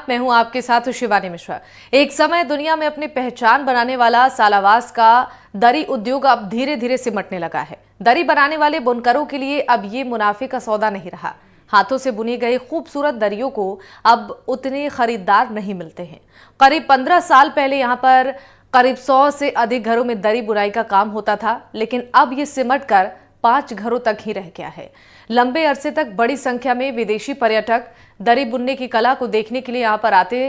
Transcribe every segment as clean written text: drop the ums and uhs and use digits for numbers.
मैं हूं आपके साथ शिवानी मिश्रा। एक समय दुनिया में अपनी पहचान बनाने वाला सालावास का दरी उद्योग अब धीरे धीरे सिमटने लगा है। दरी बनाने वाले बुनकरों के लिए अब ये मुनाफे का सौदा नहीं रहा। हाथों से बुनी गई खूबसूरत दरियों को अब उतने खरीदार नहीं मिलते हैं। करीब 15 साल पहले यहाँ पर करीब 100 से अधिक घरों में दरी बुनाई का काम होता था, लेकिन अब ये सिमट कर 5 घरों तक ही रह गया है। लंबे अरसे तक बड़ी संख्या में विदेशी पर्यटक दरी बुनने की कला को देखने के लिए यहाँ पर आते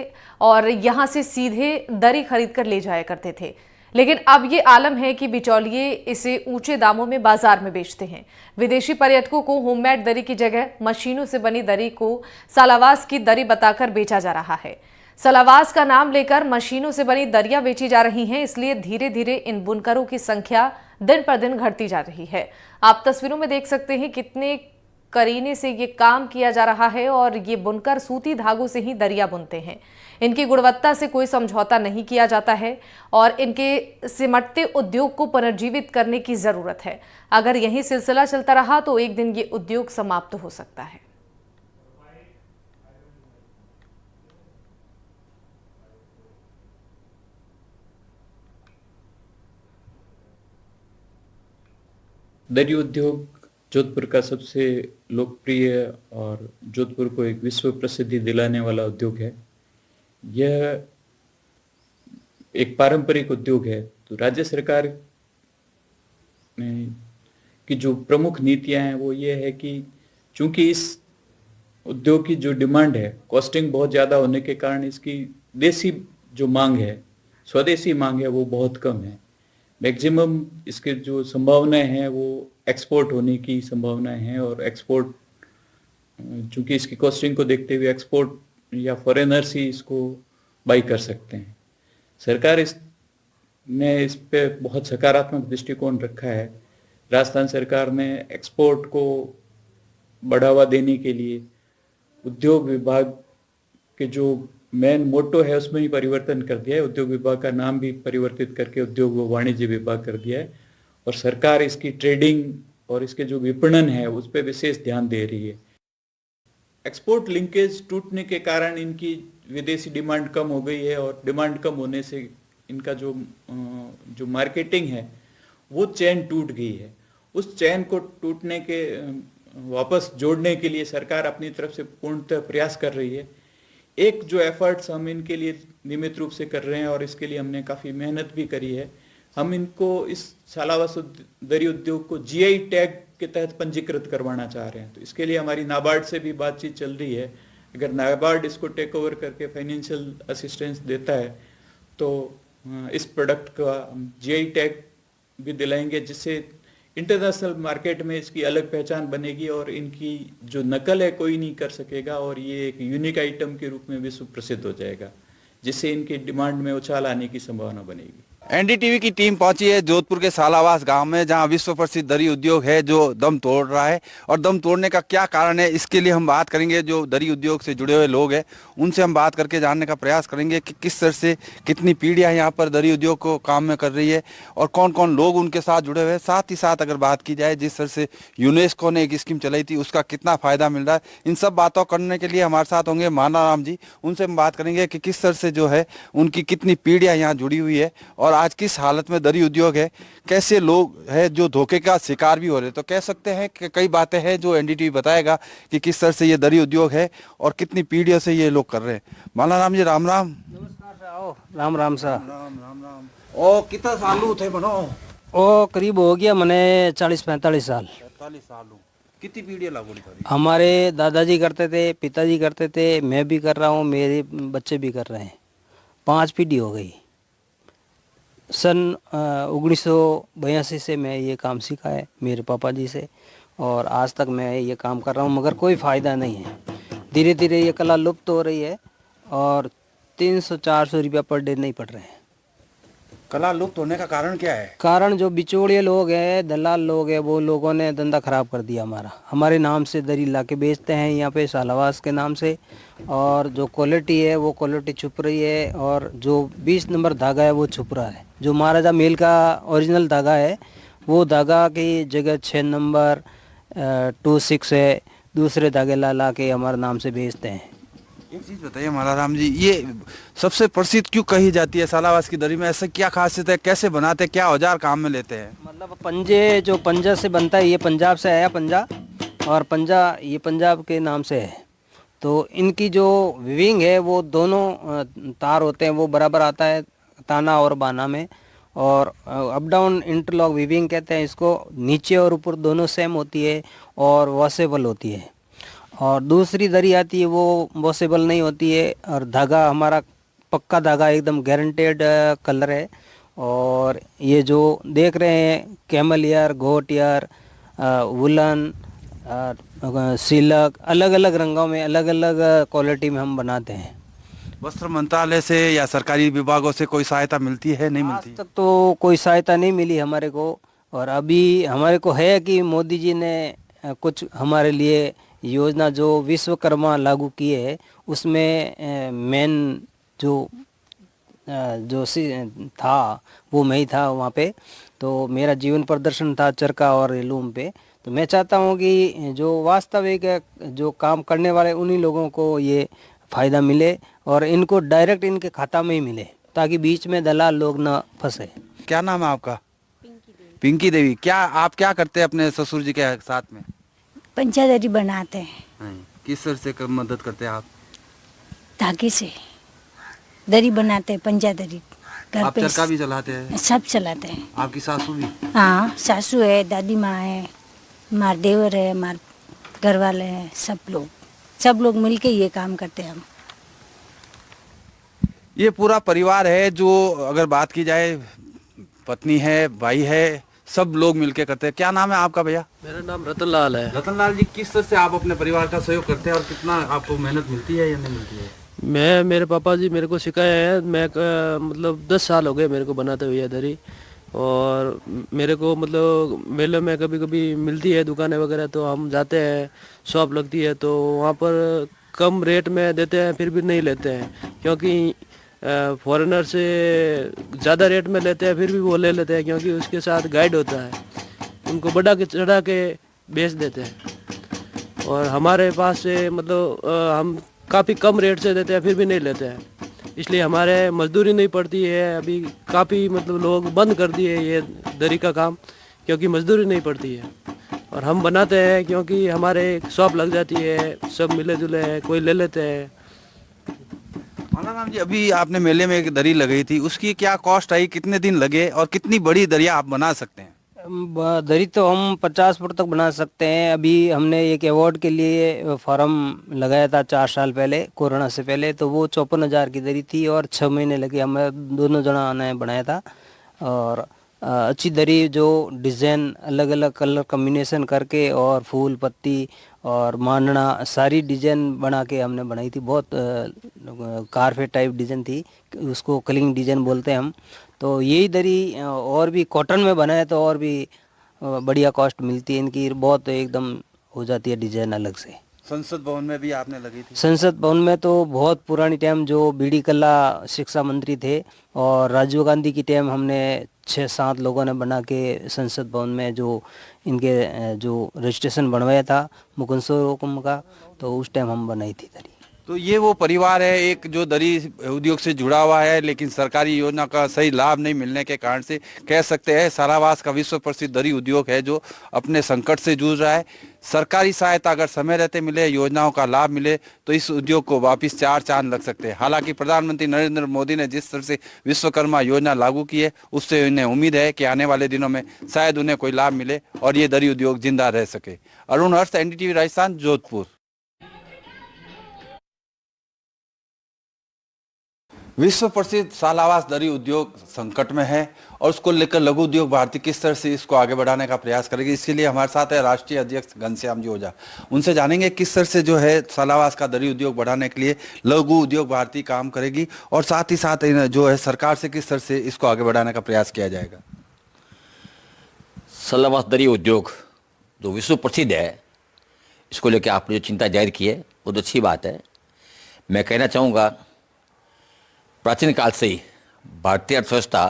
और यहाँ से सीधे दरी खरीद कर ले जाया करते थे, लेकिन अब ये आलम है कि बिचौलिए इसे ऊंचे दामों में बाजार में बेचते हैं। विदेशी पर्यटकों को होममेड दरी की जगह मशीनों से बनी दरी को सालावास की दरी बताकर बेचा जा रहा है। सालावास का नाम लेकर मशीनों से बनी दरियां बेची जा रही हैं, इसलिए धीरे धीरे इन बुनकरों की संख्या दिन पर दिन घटती जा रही है। आप तस्वीरों में देख सकते हैं कितने करीने से ये काम किया जा रहा है और ये बुनकर सूती धागों से ही दरिया बुनते हैं। इनकी गुणवत्ता से कोई समझौता नहीं किया जाता है और इनके सिमटते उद्योग को पुनर्जीवित करने की जरूरत है। अगर यही सिलसिला चलता रहा तो एक दिन ये उद्योग समाप्त हो सकता है। दरी उद्योग जोधपुर का सबसे लोकप्रिय और जोधपुर को एक विश्व प्रसिद्धि दिलाने वाला उद्योग है। यह एक पारंपरिक उद्योग है। तो राज्य सरकार की जो प्रमुख नीतियां हैं वो ये है कि चूंकि इस उद्योग की जो डिमांड है, कॉस्टिंग बहुत ज़्यादा होने के कारण इसकी देसी जो मांग है, स्वदेशी मांग है, वो बहुत कम है। मैक्सिमम इसके जो संभावनाएं हैं वो एक्सपोर्ट होने की संभावनाएं हैं और एक्सपोर्ट चूंकि इसकी कॉस्टिंग को देखते हुए एक्सपोर्ट या फॉरेनर्स ही इसको बाई कर सकते हैं। सरकार ने इस पे बहुत सकारात्मक दृष्टिकोण रखा है। राजस्थान सरकार ने एक्सपोर्ट को बढ़ावा देने के लिए उद्योग विभाग के जो मेन मोटो है उसमें ही परिवर्तन कर दिया है। उद्योग विभाग का नाम भी परिवर्तित करके उद्योग व वाणिज्य विभाग कर दिया है और सरकार इसकी ट्रेडिंग और इसके जो विपणन है उस पर विशेष ध्यान दे रही है। एक्सपोर्ट लिंकेज टूटने के कारण इनकी विदेशी डिमांड कम हो गई है और डिमांड कम होने से इनका जो मार्केटिंग है वो चेन टूट गई है। उस चेन को टूटने के वापस जोड़ने के लिए सरकार अपनी तरफ से पूर्णतः प्रयास कर रही है। एक जो एफर्ट्स हम इनके लिए नियमित रूप से कर रहे हैं और इसके लिए हमने काफ़ी मेहनत भी करी है। हम इनको इस सालावास दरी उद्योग को जीआई टैग के तहत पंजीकृत करवाना चाह रहे हैं। तो इसके लिए हमारी नाबार्ड से भी बातचीत चल रही है। अगर नाबार्ड इसको टेक ओवर करके फाइनेंशियल असिस्टेंस देता है तो इस प्रोडक्ट का हम जीआई टैग भी दिलाएंगे, जिससे इंटरनेशनल मार्केट में इसकी अलग पहचान बनेगी और इनकी जो नकल है कोई नहीं कर सकेगा और ये एक यूनिक आइटम के रूप में विश्व प्रसिद्ध हो जाएगा, जिससे इनकी डिमांड में उछाल आने की संभावना बनेगी। एनडीटीवी की टीम पहुंची है जोधपुर के सालावास गांव में, जहां विश्व प्रसिद्ध दरी उद्योग है जो दम तोड़ रहा है। और दम तोड़ने का क्या कारण है, इसके लिए हम बात करेंगे। जो दरी उद्योग से जुड़े हुए लोग हैं उनसे हम बात करके जानने का प्रयास करेंगे कि किस तरह से कितनी पीढ़ियां यहाँ पर दरी उद्योग को काम में कर रही है और कौन कौन लोग उनके साथ जुड़े हुए हैं। साथ ही साथ अगर बात की जाए जिस तरह से यूनेस्को ने एक स्कीम चलाई थी उसका कितना फायदा मिल रहा है, इन सब बातों करने के लिए हमारे साथ होंगे माना राम जी। उनसे हम बात करेंगे कि किस तरह से जो है उनकी कितनी पीढ़ियां यहाँ जुड़ी हुई है और आज किस हालत में दरी उद्योग है, कैसे लोग हैं जो धोखे का शिकार भी हो रहे। तो कह सकते हैं कि कई बातें हैं जो एनडीटीवी बताएगा कि किस तरह से ये दरी उद्योग है और कितनी पीढ़ियों से ये लोग कर रहे हैं। माला राम जी, राम राम। नमस्कार साहब। राम राम सा। राम राम राम। और कितना सालू थे बनो? ओ करीब हो गया मैंने 40-45 साल। 45 सालू। कितनी पीढ़ियां लागू करी? हमारे दादाजी करते थे, पिताजी करते थे, मैं भी कर रहा हूँ, मेरे बच्चे भी कर रहे हैं। 5 पीढ़ी हो गई। सन 1982 से मैं ये काम सीखा है मेरे पापा जी से और आज तक मैं ये काम कर रहा हूँ, मगर कोई फ़ायदा नहीं है। धीरे धीरे ये कला लुप्त हो रही है और 300-400 रुपया पर डे नहीं पड़ रहे हैं। कला लुप्त होने का कारण क्या है? कारण जो बिचौलिए लोग हैं, दलाल लोग हैं, वो लोगों ने धंधा खराब कर दिया हमारा। हमारे नाम से दरी ला के बेचते हैं यहाँ पे सालावास के नाम से, और जो क्वालिटी है वो क्वालिटी छुप रही है और जो 20 नंबर धागा है वो छुप रहा है। जो महाराजा मेल का ओरिजिनल धागा है वो धागा की जगह 6 नंबर 26 है, दूसरे धागे ला ला के हमारे नाम से बेचते हैं। एक चीज बताइए मालाराम जी, ये सबसे प्रसिद्ध क्यों कही जाती है सालावास की दरी में? ऐसा क्या खासियत है, कैसे बनाते हैं, क्या औजार काम में लेते हैं? मतलब पंजे जो पंजा से बनता है, ये पंजाब से आया पंजा, और पंजा ये पंजाब के नाम से है। तो इनकी जो विविंग है वो दोनों तार होते हैं, वो बराबर आता है ताना और बाना में, और अप डाउन इंटरलॉक विविंग कहते हैं इसको। नीचे और ऊपर दोनों सेम होती है और वॉशेबल होती है। और दूसरी दरी आती है वो वॉशेबल नहीं होती है, और धागा हमारा पक्का धागा एकदम गारंटेड कलर है। और ये जो देख रहे हैं कैमल ईयर, गोट ईयर, वुलन, सिल्क, अलग अलग रंगों में, अलग अलग क्वालिटी में हम बनाते हैं। वस्त्र मंत्रालय से या सरकारी विभागों से कोई सहायता मिलती है, नहीं मिलती? आज तक तो कोई सहायता नहीं मिली हमारे को। और अभी हमारे को है कि मोदी जी ने कुछ हमारे लिए योजना जो विश्वकर्मा लागू किए है, उसमें मेन जो था वो मैं ही था वहाँ पे। तो मेरा जीवन प्रदर्शन था चरखा और हेलूम पे। तो मैं चाहता हूँ कि जो वास्तविक जो काम करने वाले उन्हीं लोगों को ये फ़ायदा मिले, और इनको डायरेक्ट इनके खाता में ही मिले, ताकि बीच में दलाल लोग ना फंसे। क्या नाम है आपका? पिंकी देवी। क्या आप क्या करते हैं अपने ससुर जी के साथ में? पंचादरी बनाते हैं। किस तरह से मदद करते हैं आप? धागे से दरी बनाते हैं, पंचादरी घर आप पे चरखा भी चलाते हैं? सब चलाते हैं। आपकी सासू भी? हाँ, सासू है, दादी माँ है, हमारे देवर है, हमारे घर वाले हैं, सब लोग मिलके ये काम करते हैं हम। ये पूरा परिवार है जो, अगर बात की जाए, पत्नी है, भाई है, सब लोग मिलके करते हैं। क्या नाम है आपका भैया? मेरा नाम रतनलाल है। रतनलाल जी, किस तरह से आप अपने परिवार का सहयोग करते हैं और कितना आपको मेहनत मिलती है या नहीं मिलती है? मेरे पापा जी मेरे को सिखाया है। मैं मतलब 10 साल हो गए मेरे को बनाते हुए दरी। और मेरे को मतलब मेले में कभी कभी मिलती है दुकानें वगैरह, तो हम जाते हैं, शॉप लगती है तो वहाँ पर कम रेट में देते हैं, फिर भी नहीं लेते हैं, क्योंकि फॉरेनर से ज़्यादा रेट में लेते हैं, फिर भी वो ले लेते हैं, क्योंकि उसके साथ गाइड होता है, उनको बढ़ा के चढ़ा के बेच देते हैं। और हमारे पास से मतलब हम काफ़ी कम रेट से देते हैं, फिर भी नहीं लेते हैं, इसलिए हमारे मजदूरी नहीं पड़ती है। अभी काफ़ी मतलब लोग बंद कर दिए ये दरी का काम, क्योंकि मजदूरी नहीं पड़ती है। और हम बनाते हैं क्योंकि हमारे शॉप लग जाती है, सब मिले जुले हैं, कोई ले लेते हैं। मालाराम जी, अभी आपने मेले में एक दरी लगाई थी, उसकी क्या कॉस्ट आई, कितने दिन लगे और कितनी बड़ी दरिया आप बना सकते हैं? दरी तो हम 50 फुट तक बना सकते हैं। अभी हमने एक अवार्ड के लिए फॉर्म लगाया था 4 साल पहले, कोरोना से पहले, तो वो 54,000 की दरी थी और 6 महीने लगे, हमें दोनों जना ने बनाया था। और अच्छी दरी जो डिज़ाइन अलग अलग कलर कम्बिनेशन करके और फूल पत्ती और मांडना सारी डिज़ाइन बना के हमने बनाई थी। बहुत कारपेट टाइप डिज़ाइन थी, उसको कलिंग डिज़ाइन बोलते हैं हम। तो यही दरी और भी कॉटन में बना है तो और भी बढ़िया कॉस्ट मिलती है इनकी, बहुत एकदम हो जाती है डिज़ाइन अलग से। संसद भवन में भी आपने लगी थी? संसद भवन में तो बहुत पुरानी टाइम जो बीडी कल्ला शिक्षा मंत्री थे और राजीव गांधी की टाइम हमने 6-7 लोगों ने बना के संसद भवन में जो इनके जो रजिस्ट्रेशन बनवाया था मुकुंदो हुकुम का, तो उस टाइम हम बनाई थी दरी। तो ये वो परिवार है एक जो दरी उद्योग से जुड़ा हुआ है, लेकिन सरकारी योजना का सही लाभ नहीं मिलने के कारण से कह सकते हैं सालावास का विश्व प्रसिद्ध दरी उद्योग है जो अपने संकट से जूझ रहा है। सरकारी सहायता अगर समय रहते मिले, योजनाओं का लाभ मिले, तो इस उद्योग को वापस 4 चांद लग सकते हैं। हालांकि प्रधानमंत्री नरेंद्र मोदी ने जिस तरह से विश्वकर्मा योजना लागू की है, उससे उन्हें उम्मीद है कि आने वाले दिनों में शायद उन्हें कोई लाभ मिले और ये दरी उद्योग जिंदा रह सके। अरुण हर्ष, NDTV राजस्थान, जोधपुर। विश्व प्रसिद्ध सालावास दरी उद्योग संकट में है और उसको लेकर लघु उद्योग भारती किस तरह से इसको आगे बढ़ाने का प्रयास करेगी, इसके लिए हमारे साथ है राष्ट्रीय अध्यक्ष घनश्याम जी ओझा। उनसे जानेंगे किस तरह से जो है सालावास का दरी उद्योग बढ़ाने के लिए लघु उद्योग भारती काम करेगी और साथ ही साथ जो है सरकार से किस तरह से इसको आगे बढ़ाने का प्रयास किया जाएगा। सालावास दरी उद्योग जो विश्व प्रसिद्ध है, इसको लेकर आपने जो चिंता जाहिर की है बहुत अच्छी बात है। मैं कहना चाहूँगा, प्राचीन काल से ही भारतीय अर्थव्यवस्था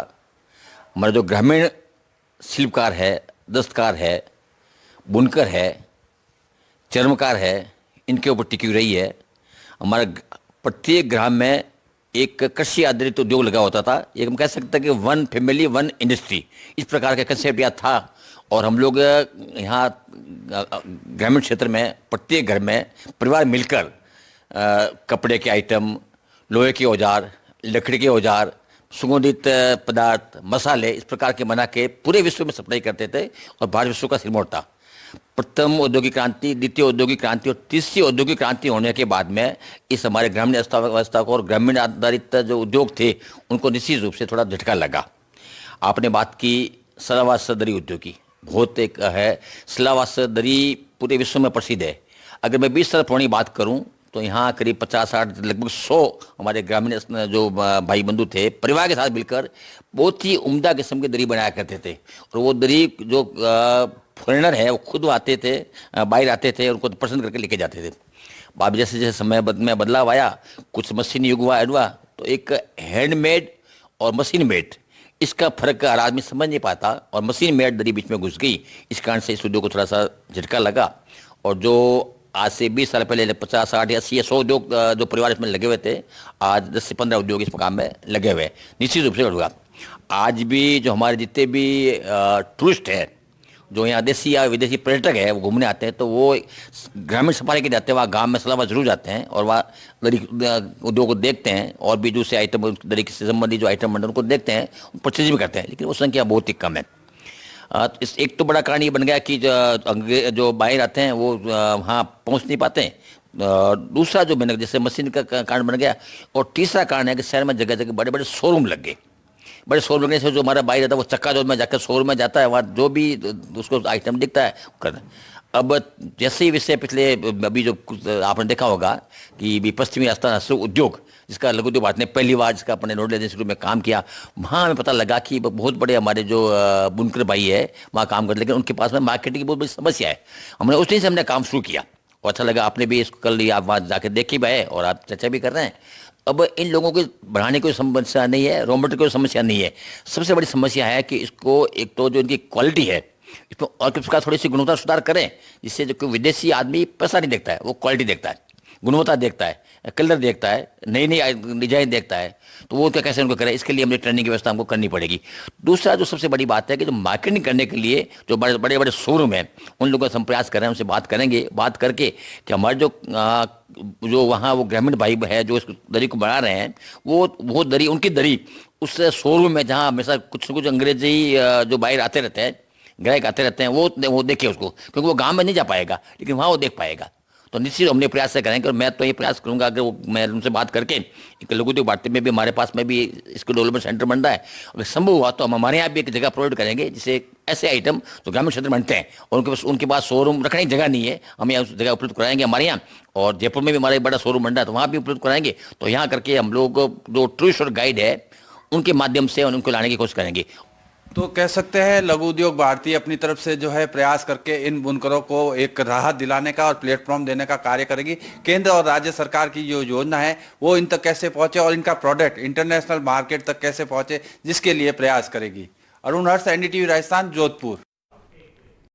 हमारा जो ग्रामीण शिल्पकार है, दस्तकार है, बुनकर है, चर्मकार है, इनके ऊपर टिकी रही है। हमारा प्रत्येक ग्राम में एक कृषि आधारित उद्योग लगा होता था। एक हम कह सकते हैं कि वन फैमिली वन इंडस्ट्री, इस प्रकार का कंसेप्ट यह था। और हम लोग यहाँ ग्रामीण क्षेत्र में प्रत्येक घर में परिवार मिलकर कपड़े के आइटम, लोहे के औजार, लकड़ी के औजार, सुगंधित पदार्थ, मसाले इस प्रकार के बना के पूरे विश्व में सप्लाई करते थे और भारत विश्व का सिरमौर था। प्रथम औद्योगिक क्रांति, द्वितीय औद्योगिक क्रांति और तीसरी औद्योगिक क्रांति होने के बाद में इस हमारे ग्रामीण अर्थव्यवस्था को और ग्रामीण आधारित जो उद्योग थे उनको निश्चित रूप से थोड़ा झटका लगा। आपने बात की सलावास दरी उद्योग की, बहुत एक है। सलावास दरी पूरे विश्व में प्रसिद्ध है। अगर मैं 20 साल पुरानी बात करूं तो यहाँ करीब 50-60 लगभग 100 हमारे ग्रामीण जो भाई बंधु थे परिवार के साथ मिलकर बहुत ही उम्दा किस्म की दरी बनाया करते थे। और वो दरी जो फॉरेनर है वो खुद आते थे, बाहर आते थे, उनको पसंद करके लेके जाते थे। बाद जैसे जैसे समय में बदलाव आया, कुछ मशीन युग हुआ तो एक हैंडमेड और मशीन मेड इसका फर्क हर आदमी समझ नहीं पाता और मशीन मेड दरी बीच में घुस गई। इस कारण से इस उद्योग को थोड़ा सा झटका लगा। और जो आज से 20 साल पहले 50, 60 या 80 या 100 उद्योग जो परिवार इसमें लगे हुए थे, आज 10 से 15 उद्योग इस काम में लगे हुए हैं। निश्चित रूप से होगा। आज भी जो हमारे जितने भी टूरिस्ट हैं, जो यहाँ देसी या विदेशी पर्यटक है वो घूमने आते हैं, तो वो ग्रामीण सफारी के जाते हैं, वहाँ गांव में सलावा जरूर जाते हैं और वहाँ दरी उद्योग को देखते हैं और भी दूसरे आइटम दरी से संबंधित जो आइटम बन उनको देखते हैं, परचेज भी करते हैं, लेकिन वो संख्या बहुत ही कम है। तो इस एक तो बड़ा कारण ये बन गया कि जो बाहर आते हैं वो वहाँ पहुँच नहीं पाते हैं। दूसरा जो बन जैसे मशीन का कारण बन गया। और तीसरा कारण है कि शहर में जगह जगह बड़े बड़े शोरूम लग गए। बड़े शोरूम लगने से जो हमारा बाहर रहता है वो चक्का जो में जाकर शोरूम में जाता है, वहाँ जो भी उसको आइटम दिखता है करना। अब जैसे ही विषय पिछले अभी जो आपने देखा होगा कि भी पश्चिमी राजस्थान हस्त उद्योग जिसका लघु उद्योग भारत ने पहली बार जिसका अपने नोडल एजेंसी रूप में काम किया, वहाँ हमें पता लगा कि बहुत बड़े हमारे जो बुनकर भाई है वहाँ काम करते, लेकिन उनके पास में मार्केटिंग की बहुत बड़ी समस्या है। हमने उस दिन से हमने काम शुरू किया और अच्छा लगा। आपने भी इसको कल आप वहाँ जाकर देखी भी है और आप चर्चा भी कर रहे हैं। अब इन लोगों को बढ़ाने की कोई समस्या नहीं है, रॉ मटेरियल की कोई समस्या नहीं है। सबसे बड़ी समस्या है कि इसको एक तो जो इनकी क्वालिटी है इसमें और किसका थोड़ी सी गुणवत्ता सुधार करें, जिससे जो कोई विदेशी आदमी पैसा नहीं देखता है, वो क्वालिटी देखता है, गुणवत्ता देखता है, कलर देखता है, नई नई डिजाइन देखता है। तो वो क्या कैसे उनको करें, इसके लिए हमें ट्रेनिंग की व्यवस्था हमको करनी पड़ेगी। दूसरा जो सबसे बड़ी बात है कि जो मार्केटिंग करने के लिए जो बड़े बड़े शोरूम हैं उन लोगों से हम प्रयास कर रहे हैं, उनसे बात करेंगे, बात करके कि हमारे जो वहाँ वो ग्रामीण भाई है जो इस दरी को बना रहे हैं, वो दरी उनकी दरी उस शोरूम में जहाँ हमेशा कुछ न कुछ अंग्रेजी जो बाहर आते रहते हैं, ग्राहक आते रहते हैं, वो देखे उसको, क्योंकि वो गांव में नहीं जा पाएगा लेकिन वहाँ वो देख पाएगा। तो निश्चित हमने प्रयास से करेंगे। और मैं तो ये प्रयास करूंगा अगर मैं उनसे बात करके एक लघु उद्योग भारती में भी हमारे पास में भी इसको डेवलपमेंट सेंटर बन रहा है, अगर संभव हुआ तो हम हमारे यहाँ भी एक जगह प्रोवाइड करेंगे जिससे ऐसे आइटम जो ग्रामीण क्षेत्र में बनते हैं और उनके पास शोरूम रखने की जगह नहीं है, हम यहाँ उस जगह उपलब्ध कराएंगे हमारे यहाँ। और जयपुर में भी हमारा एक बड़ा शोरूम बन रहा है तो वहाँ भी उपलब्ध कराएंगे। तो यहाँ करके हम लोग जो टूरिस्ट और गाइड है उनके माध्यम से उनको लाने की कोशिश करेंगे। तो कह सकते हैं लघु उद्योग भारती अपनी तरफ से जो है प्रयास करके इन बुनकरों को एक राहत दिलाने का और प्लेटफॉर्म देने का कार्य करेगी। केंद्र और राज्य सरकार की जो योजना है वो इन तक कैसे पहुंचे और इनका प्रोडक्ट इंटरनेशनल मार्केट तक कैसे पहुंचे, जिसके लिए प्रयास करेगी। अरुण हर्ष, NDTV राजस्थान, जोधपुर।